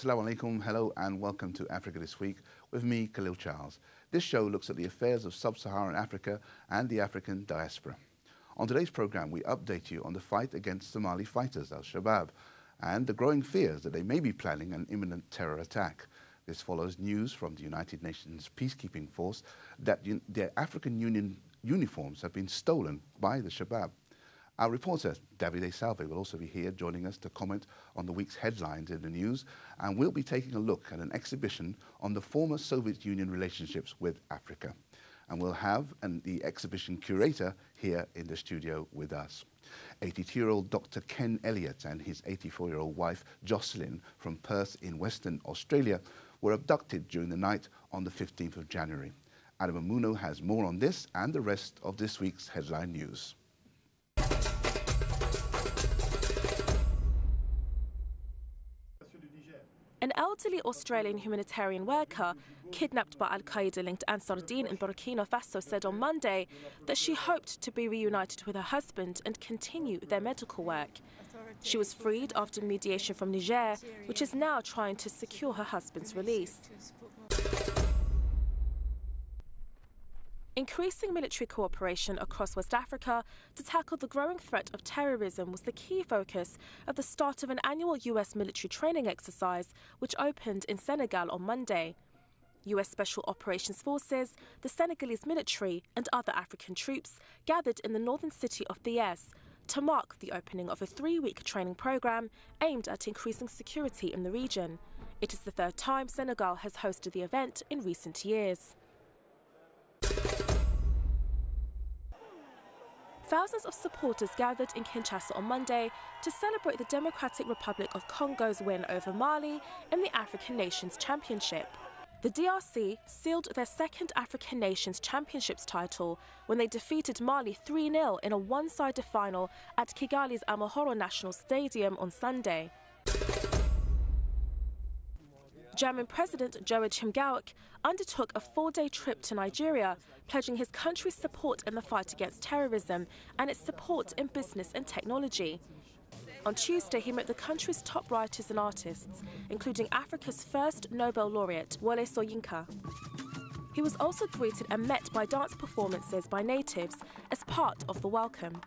Assalamu alaikum, hello and welcome to Africa This Week with me, Khalil Charles. This show looks at the affairs of sub-Saharan Africa and the African diaspora. On today's program, we update you on the fight against Somali fighters, Al-Shabab, and the growing fears that they may be planning an imminent terror attack. This follows news from the United Nations peacekeeping force that their African Union uniforms have been stolen by the Shabab. Our reporter, Davide Salve, will also be here joining us to comment on the week's headlines in the news, and we'll be taking a look at an exhibition on the former Soviet Union relationships with Africa. And we'll have the exhibition curator here in the studio with us. 82-year-old Dr. Ken Elliott and his 84-year-old wife, Jocelyn, from Perth in Western Australia, were abducted during the night on the 15th of January. Adama Muno has more on this and the rest of this week's headline news. An elderly Australian humanitarian worker kidnapped by Al-Qaeda-linked Ansar Dine in Burkina Faso said on Monday that she hoped to be reunited with her husband and continue their medical work. She was freed after mediation from Niger, which is now trying to secure her husband's release. Increasing military cooperation across West Africa to tackle the growing threat of terrorism was the key focus at the start of an annual US military training exercise, which opened in Senegal on Monday. US Special Operations Forces, the Senegalese military and other African troops gathered in the northern city of Thiès to mark the opening of a 3-week training program aimed at increasing security in the region. It is the third time Senegal has hosted the event in recent years. Thousands of supporters gathered in Kinshasa on Monday to celebrate the Democratic Republic of Congo's win over Mali in the African Nations Championship. The DRC sealed their second African Nations Championships title when they defeated Mali 3-0 in a one-sided final at Kigali's Amahoro National Stadium on Sunday. German President Joachim Gauck undertook a 4-day trip to Nigeria, pledging his country's support in the fight against terrorism and its support in business and technology. On Tuesday, he met the country's top writers and artists, including Africa's first Nobel laureate, Wole Soyinka. He was also greeted and met by dance performances by natives as part of the welcome.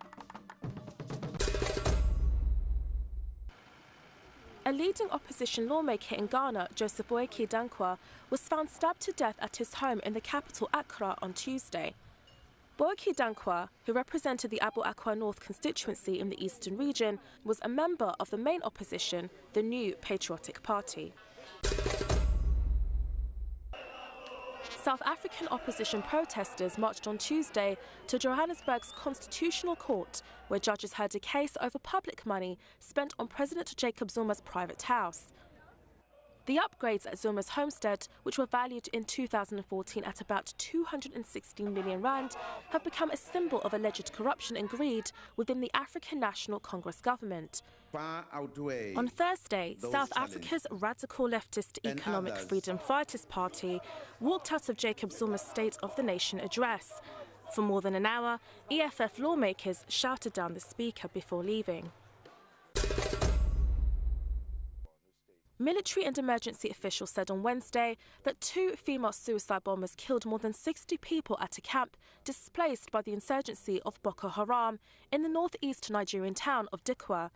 A leading opposition lawmaker in Ghana, Joseph Boakai Dankwa, was found stabbed to death at his home in the capital Accra on Tuesday. Boakai Dankwa, who represented the Abu Akwa North constituency in the eastern region, was a member of the main opposition, the New Patriotic Party. South African opposition protesters marched on Tuesday to Johannesburg's Constitutional Court, where judges heard a case over public money spent on President Jacob Zuma's private house. The upgrades at Zuma's homestead, which were valued in 2014 at about 216 million rand, have become a symbol of alleged corruption and greed within the African National Congress government. On Thursday, South Africa's radical leftist Economic Freedom Fighters Party walked out of Jacob Zuma's State of the Nation address. For more than an hour, EFF lawmakers shouted down the speaker before leaving. Military and emergency officials said on Wednesday that 2 female suicide bombers killed more than 60 people at a camp displaced by the insurgency of Boko Haram in the northeast Nigerian town of Dikwa.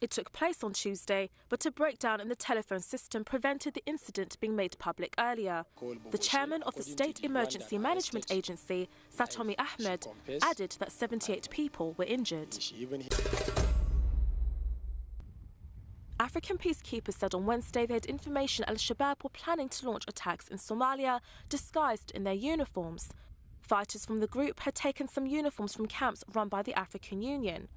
It took place on Tuesday, but a breakdown in the telephone system prevented the incident being made public earlier. The chairman of the State Emergency Management Agency, Satomi Ahmed, added that 78 people were injured. African peacekeepers said on Wednesday they had information Al-Shabab were planning to launch attacks in Somalia disguised in their uniforms. Fighters from the group had taken some uniforms from camps run by the African Union.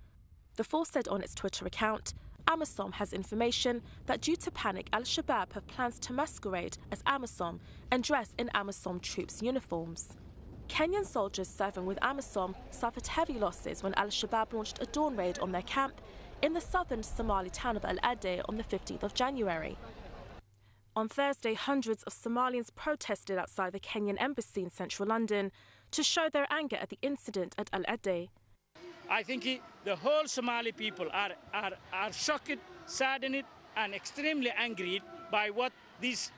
The force said on its Twitter account, AMISOM has information that due to panic, Al-Shabab have plans to masquerade as AMISOM and dress in AMISOM troops' uniforms. Kenyan soldiers serving with AMISOM suffered heavy losses when Al-Shabab launched a dawn raid on their camp in the southern Somali town of Al-Ade on the 15th of January. On Thursday, hundreds of Somalians protested outside the Kenyan embassy in central London to show their anger at the incident at Al-Ade. I think the whole Somali people are shocked, saddened and extremely angry by what these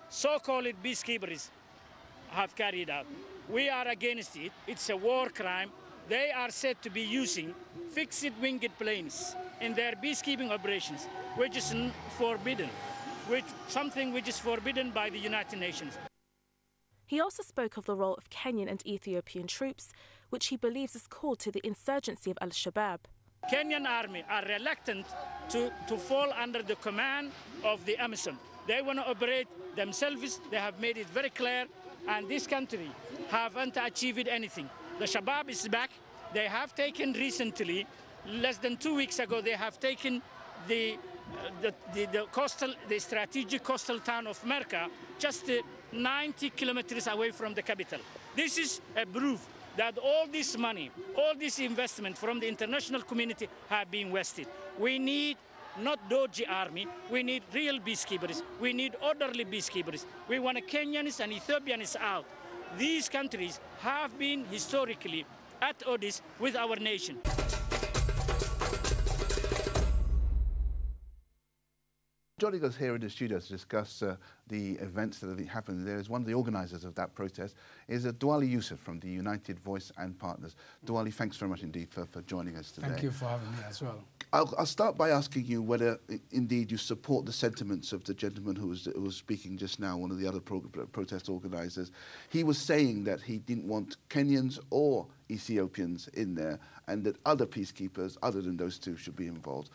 so-called peacekeepers have carried out. We are against it. It's a war crime. They are said to be using fixed-winged planes in their peacekeeping operations, which is forbidden, something which is forbidden by the United Nations. He also spoke of the role of Kenyan and Ethiopian troops, which he believes is core to the insurgency of al-Shabab. Kenyan army are reluctant to fall under the command of the Amazon. They want to operate themselves. They have made it very clear, and this country haven't achieved anything. The Shabab is back. They have taken recently, less than 2 weeks ago, they have taken the strategic coastal town of Merka, just 90 kilometers away from the capital. This is a proof that all this money, all this investment from the international community have been wasted. We need not dodgy army, we need real peacekeepers, we need orderly peacekeepers. We want Kenyans and Ethiopians out. These countries have been historically at odds with our nation. Joining us here in the studio to discuss the events that have happened there is one of the organisers of that protest, is Duale Yusuf from the United Voice and Partners. Duale, thanks very much indeed for joining us today. Thank you for having me as well. I'll start by asking you whether indeed you support the sentiments of the gentleman who was speaking just now, one of the other protest organisers. He was saying that he didn't want Kenyans or Ethiopians in there, and that other peacekeepers other than those two should be involved.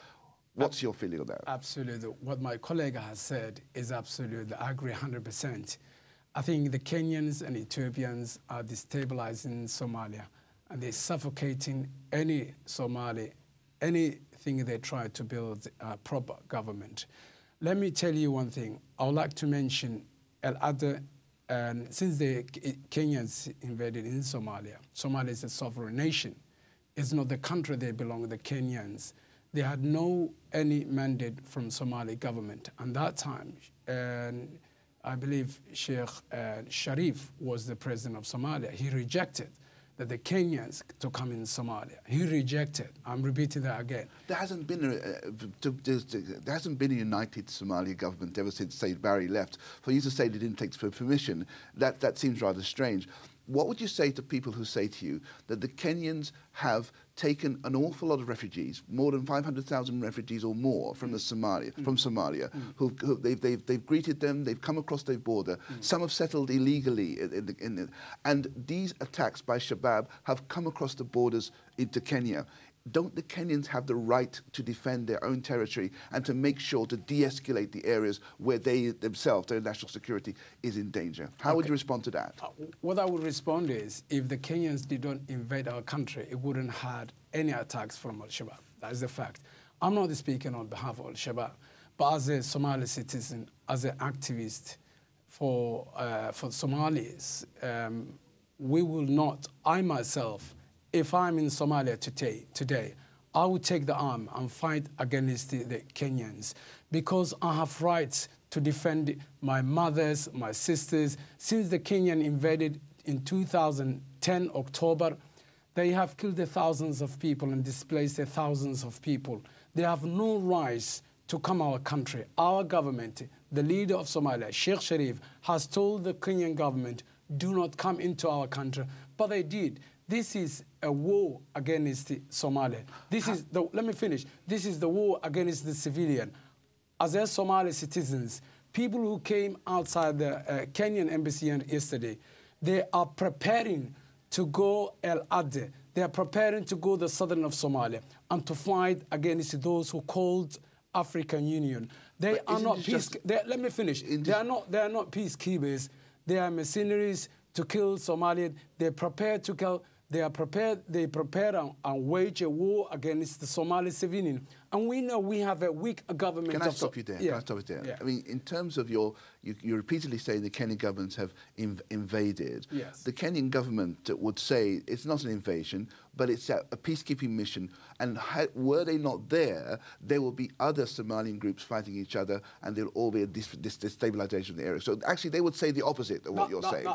What's your feeling of that? Absolutely. What my colleague has said is absolutely, I agree 100%. I think the Kenyans and Ethiopians are destabilizing Somalia, and they're suffocating any Somali, anything they try to build a proper government. Let me tell you one thing. I would like to mention Al-Adha, and since the Kenyans invaded in Somalia, Somalia is a sovereign nation. It's not the country they belong to, the Kenyans. They had any mandate from Somali government. And that time, I believe Sheikh Sharif was the president of Somalia. He rejected that the Kenyans to come in Somalia. He rejected. I'm repeating that again. There hasn't been a united Somali government ever since Said Barry left. For you to say they didn't take permission, that seems rather strange. What would you say to people who say to you that the Kenyans have taken an awful lot of refugees, more than 500,000 refugees or more from Somalia, they've greeted them, they've come across their border, some have settled illegally, and these attacks by Shabab have come across the borders into Kenya. Don't the Kenyans have the right to defend their own territory and to make sure to de-escalate the areas where they themselves, their national security, is in danger? How would you respond to that? What I would respond is, if the Kenyans didn't invade our country, it wouldn't have had any attacks from al-Shabab. That is the fact. I'm not speaking on behalf of al-Shabab, but as a Somali citizen, as an activist for Somalis, we will not, I myself, if I'm in Somalia today, I would take the arm and fight against the Kenyans, because I have rights to defend my mothers, my sisters. Since the Kenyan invaded in 2010, October, they have killed thousands of people and displaced thousands of people. They have no rights to come our country. Our government, the leader of Somalia, Sheikh Sharif, has told the Kenyan government, do not come into our country, but they did. This is a war against Somalia. Let me finish. This is the war against the civilian. As a Somali citizens, people who came outside the Kenyan embassy yesterday, they are preparing to go Al-Adha. They are preparing to go the southern of Somalia and to fight against those who called African Union. They are not let me finish. They are not peacekeepers. They are mercenaries to kill Somalians. They prepare to kill. They prepare and wage a war against the Somali civilian. And we know we have a weak government. Can I stop you there? Yeah. Can I stop you there? Yeah. I mean, in terms of you repeatedly say the Kenyan governments have invaded. Yes. The Kenyan government would say it's not an invasion, but it's a peacekeeping mission. And were they not there, there will be other Somalian groups fighting each other, and there will all be a destabilization of the area. So actually, they would say the opposite of what you're saying.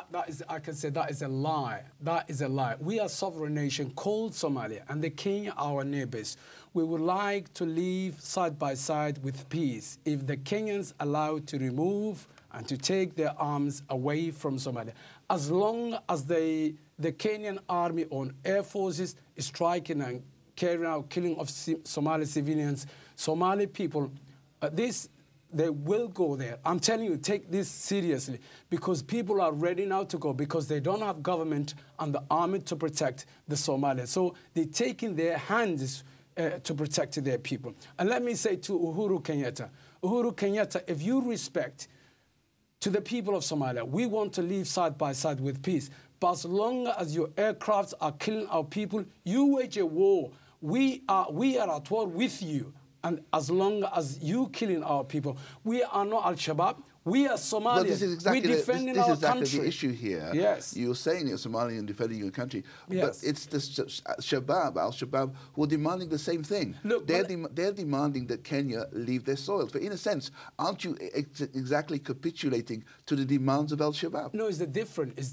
I can say that is a lie. That is a lie. We are a sovereign nation called Somalia, and the Kenya, our neighbors. we would like to live side by side with peace if the Kenyans allowed to remove and to take their arms away from Somalia. As long as the Kenyan army or air forces is striking and carrying out killing of Somali civilians, Somali people, they will go there. I'm telling you, take this seriously, because people are ready now to go because they don't have government and the army to protect the Somalis. So they take in their hands to protect their people. And let me say to Uhuru Kenyatta, if you respect to the people of Somalia, we want to live side by side with peace. But as long as your aircrafts are killing our people, you wage a war. We are at war with you. And as long as you killing our people, we are not Al-Shabaab. We are Somalians. Well, this is exactly, We're defending this our is exactly country. the issue here. Yes. You're saying you're Somalian defending your country, yes. but it's the Shabab, Al-Shabaab, who are demanding the same thing. Look, they're demanding that Kenya leave their soils. But in a sense, aren't you exactly capitulating to the demands of Al-Shabaab? No, it's the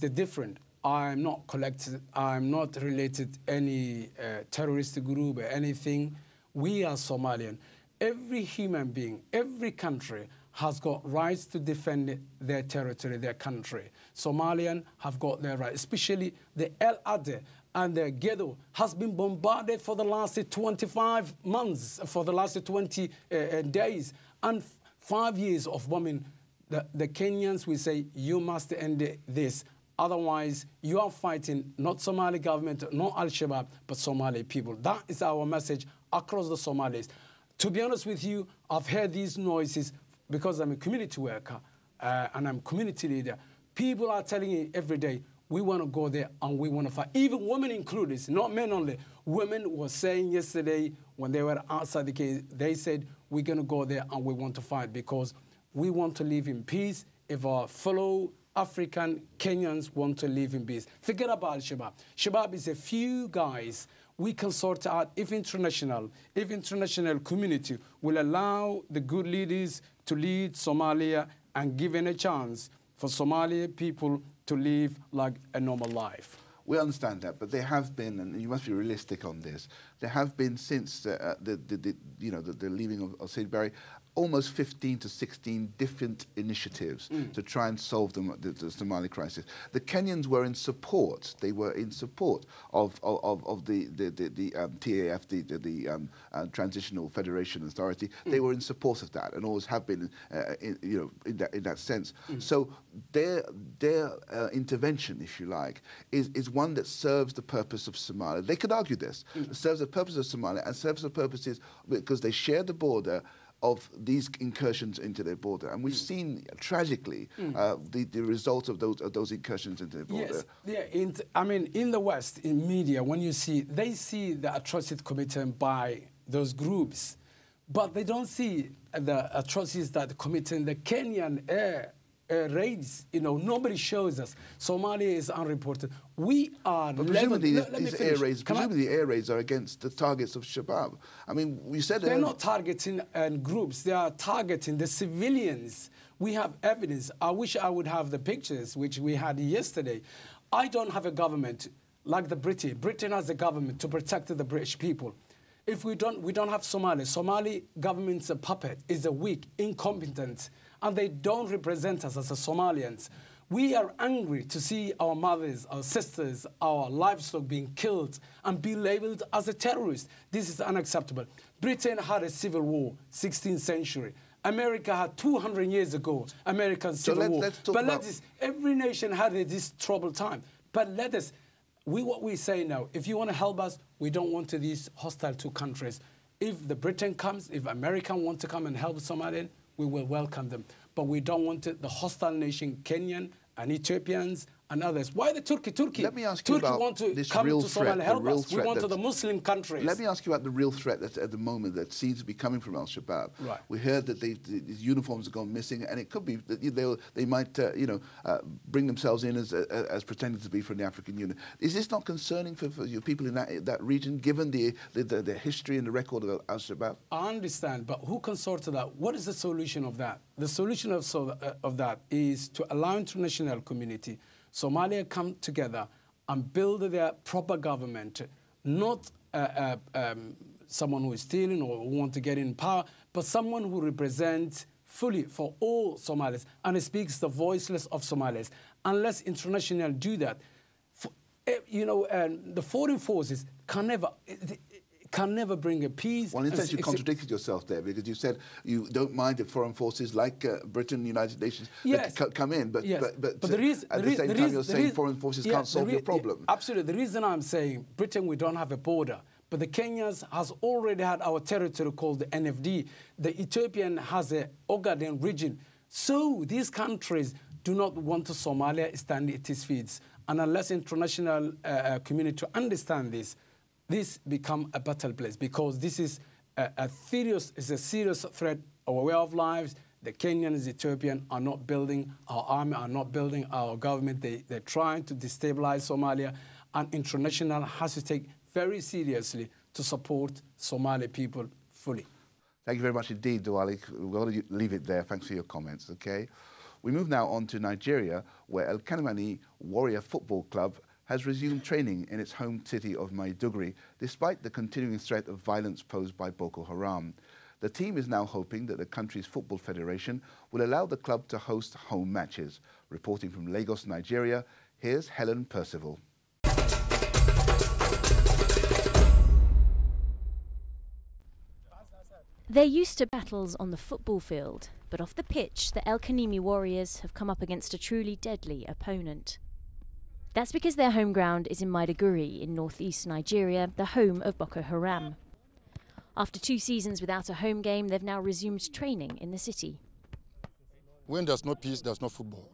different. I'm not collected. I'm not related to any terrorist group or anything. We are Somalian. Every human being, every country has got rights to defend their territory, their country. Somalians have got their rights, especially the El Ade and the Gedo has been bombarded for the last 25 months, for the last 20 days, and 5 years of bombing. The Kenyans will say, you must end this. Otherwise, you are fighting not Somali government, not Al-Shabaab, but Somali people. That is our message across the Somalis. To be honest with you, I've heard these noises because I'm a community worker and I'm a community leader. People are telling me every day, we want to go there and we want to fight. Even women included, not men only. Women were saying yesterday when they were outside the case, they said, we're going to go there and we want to fight because we want to live in peace. If our fellow African Kenyans want to live in peace. Forget about Shabab. Shabab is a few guys. We can sort out if international community will allow the good leaders to lead Somalia and given a chance for Somali people to live like a normal life. We understand that, but there have been, and you must be realistic on this, there have been since the leaving of Said Barry, almost 15 to 16 different initiatives to try and solve the Somali crisis. The Kenyans were in support. They were in support of the TAF, the Transitional Federation Authority. They were in support of that, and always have been, in that sense. So their intervention, if you like, is one that serves the purpose of Somalia. They could argue this. It serves the purpose of Somalia and serves the purposes because they share the border of these incursions into their border, and we've seen tragically the results of those incursions into their border. Yes, yeah. In the West, in media, when you see, they see the atrocities committed by those groups, but they don't see the atrocities that committed the Kenyan air raids. Nobody shows us. Somalia is unreported. We are. But presumably, these air raids are against the targets of Shabab. I mean, you said they're not targeting groups. They are targeting the civilians. We have evidence. I wish I would have the pictures which we had yesterday. I don't have a government like the British. Britain has a government to protect the British people. If we don't have Somalia. Somali government's a puppet, is a weak, incompetent, and they don't represent us as a Somalians. We are angry to see our mothers, our sisters, our livestock being killed and be labeled as a terrorist. This is unacceptable. Britain had a civil war, 16th century. America had 200 years ago, American civil war. Every nation had this troubled time. But what we say now, if you want to help us, we don't want these hostile two countries. If the Britain comes, if America want to come and help Somalia, we will welcome them. But we don't want the hostile nation, Kenyan and Ethiopians and others. Why the Turkey? Let me ask you about want to this come real to threat, Somalia, help us. We want the Muslim countries. Let me ask you about the real threat that's at the moment that seems to be coming from Al-Shabaab. Right. We heard that these uniforms have gone missing, and it could be that they might bring themselves in as pretending to be from the African Union. Is this not concerning for your people in that region, given the history and the record of Al-Shabaab? I understand, but who can sort it out? What is the solution of that? The solution of that is to allow international community, Somalia come together and build their proper government, not someone who is stealing or who want to get in power, but someone who represents fully for all Somalis and speaks the voiceless of Somalis. Unless international do that, the foreign forces can never bring a peace. Well, in a sense, you contradicted yourself there, because you said you don't mind if foreign forces like Britain, United Nations come in, but at the same time you're saying foreign forces can't solve your problem. Absolutely. The reason I'm saying Britain, we don't have a border, but the Kenyans has already had our territory called the NFD. The Ethiopian has a Ogaden region. So these countries do not want Somalia stand at its feet. And unless international community understand this become a battle place, because this is a serious threat our way of lives. The Kenyans, the Ethiopian are not building our army, are not building our government. They're trying to destabilize Somalia, and international has to take very seriously to support Somali people fully. Thank you very much indeed, Duale. We've got to leave it there. Thanks for your comments, okay? We move now on to Nigeria, where El Kanamani Warrior Football Club has resumed training in its home city of Maiduguri, despite the continuing threat of violence posed by Boko Haram. The team is now hoping that the country's football federation will allow the club to host home matches. Reporting from Lagos, Nigeria, here's Helen Percival. They're used to battles on the football field, but off the pitch, the El Kanemi Warriors have come up against a truly deadly opponent. That's because their home ground is in Maiduguri in northeast Nigeria, the home of Boko Haram. After 2 seasons without a home game, they've now resumed training in the city. When there's no peace, there's no football.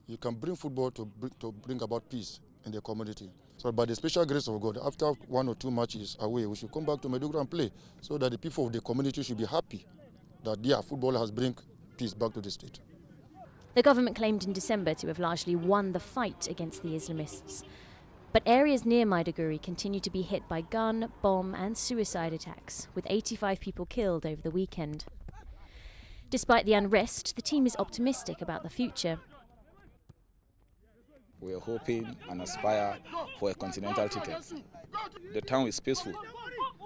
You can bring football to bring about peace in the community. So by the special grace of God, after 1 or 2 matches away, we should come back to Maiduguri and play, so that the people of the community should be happy that their football has brought peace back to the state. The government claimed in December to have largely won the fight against the Islamists. But areas near Maiduguri continue to be hit by gun, bomb and suicide attacks, with 85 people killed over the weekend. Despite the unrest, the team is optimistic about the future. We are hoping and aspire for a continental ticket. The town is peaceful.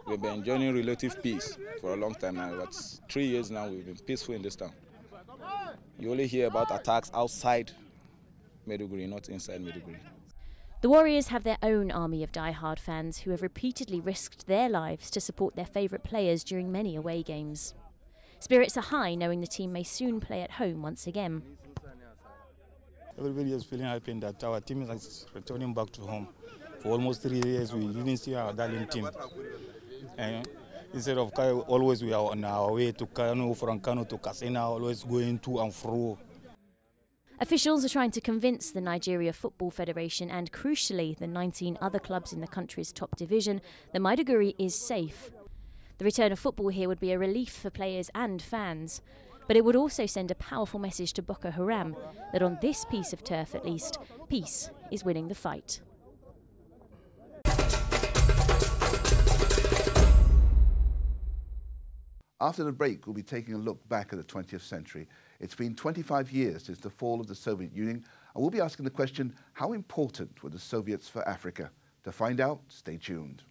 We've been enjoying relative peace for a long time now. That's 3 years now we've been peaceful in this town. You only hear about attacks outside Maiduguri, not inside Maiduguri. The Warriors have their own army of die-hard fans who have repeatedly risked their lives to support their favourite players during many away games. Spirits are high knowing the team may soon play at home once again. Everybody is feeling happy that our team is returning back to home. For almost 3 years, we didn't see our darling team. And instead of always we are on our way to Kano, from Kano to Kasena, always going to and fro. Officials are trying to convince the Nigeria Football Federation and, crucially, the 19 other clubs in the country's top division that Maiduguri is safe. The return of football here would be a relief for players and fans. But it would also send a powerful message to Boko Haram that on this piece of turf at least, peace is winning the fight. After the break, we'll be taking a look back at the 20th century. It's been 25 years since the fall of the Soviet Union, and we'll be asking the question, how important were the Soviets for Africa? To find out, stay tuned.